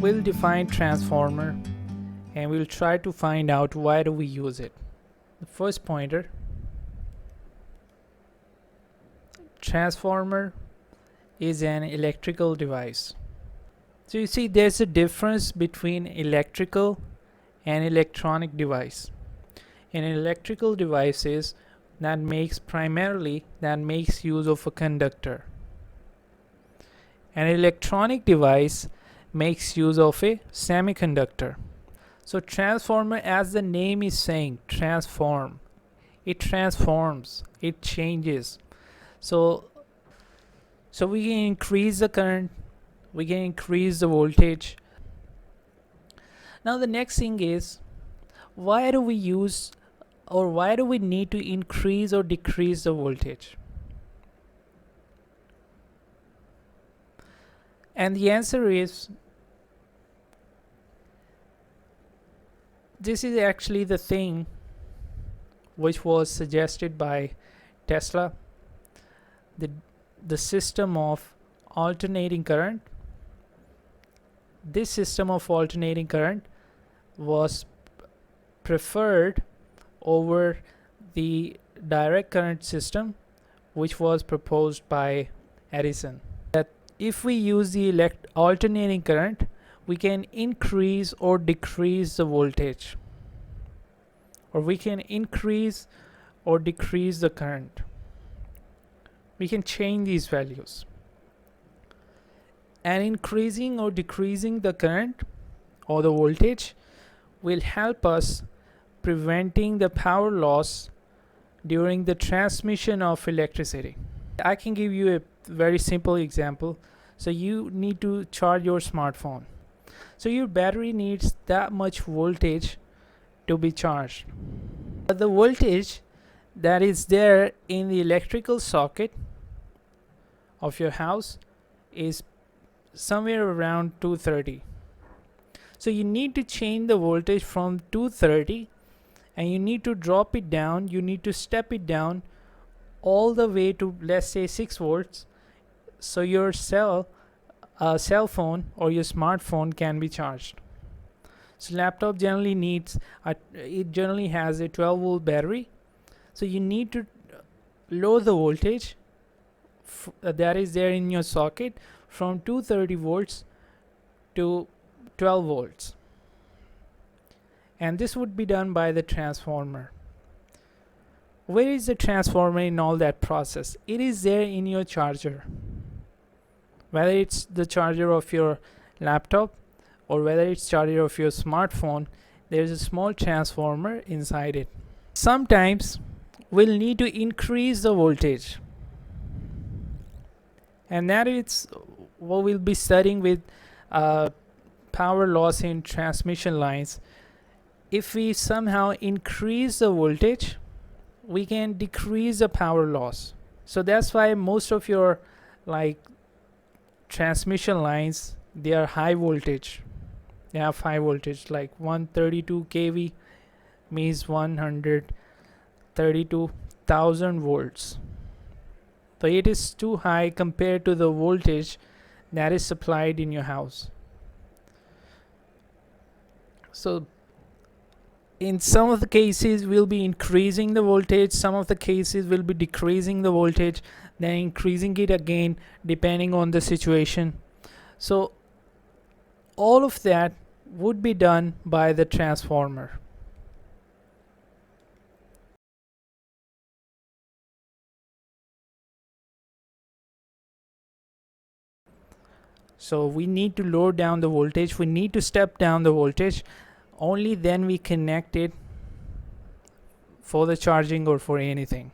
we'll define transformer and we'll try to find out why do we use it. The first pointer, transformer is an electrical device. So you see there's a difference between electrical and electronic device. An electrical device is that makes use of a conductor. An electronic device makes use of a semiconductor. So transformer, as the name is saying, transform. It transforms, it changes. So we can increase the current, we can increase the voltage. Now the next thing is, why do we use or why do we need to increase or decrease the voltage? And the answer is, this is actually the thing which was suggested by Tesla, the system of alternating current. This system of alternating current was preferred over the direct current system which was proposed by Edison. That if we use the alternating current, we can increase or decrease the voltage, or we can increase or decrease the current. We can change these values. And increasing or decreasing the current or the voltage will help us preventing the power loss during the transmission of electricity. I can give you a very simple example. So you need to charge your smartphone. So your battery needs that much voltage to be charged. But the voltage that is there in the electrical socket of your house is somewhere around 230. So you need to change the voltage from 230 and you need to drop it down, you need to step it down all the way to, let's say, 6 volts, so your cell phone or your smartphone can be charged. So laptop generally needs it generally has a 12-volt battery, so you need to lower the voltage that is there in your socket from 230 volts to 12 volts, and this would be done by the transformer. Where is the transformer in all that process? It is there in your charger. Whether it's the charger of your laptop or whether it's charger of your smartphone, there's a small transformer inside it. Sometimes we'll need to increase the voltage, and that is what we'll be studying with power loss in transmission lines. If we somehow increase the voltage, we can decrease the power loss. So that's why most of your transmission lines, they are high voltage. They have high voltage, like 132 kV means 132,000 volts. So it is too high compared to the voltage that is supplied in your house. So in some of the cases we'll be increasing the voltage, some of the cases will be decreasing the voltage, then increasing it again depending on the situation. So all of that would be done by the transformer. So we need to lower down the voltage, we need to step down the voltage, only then we connect it for the charging or for anything.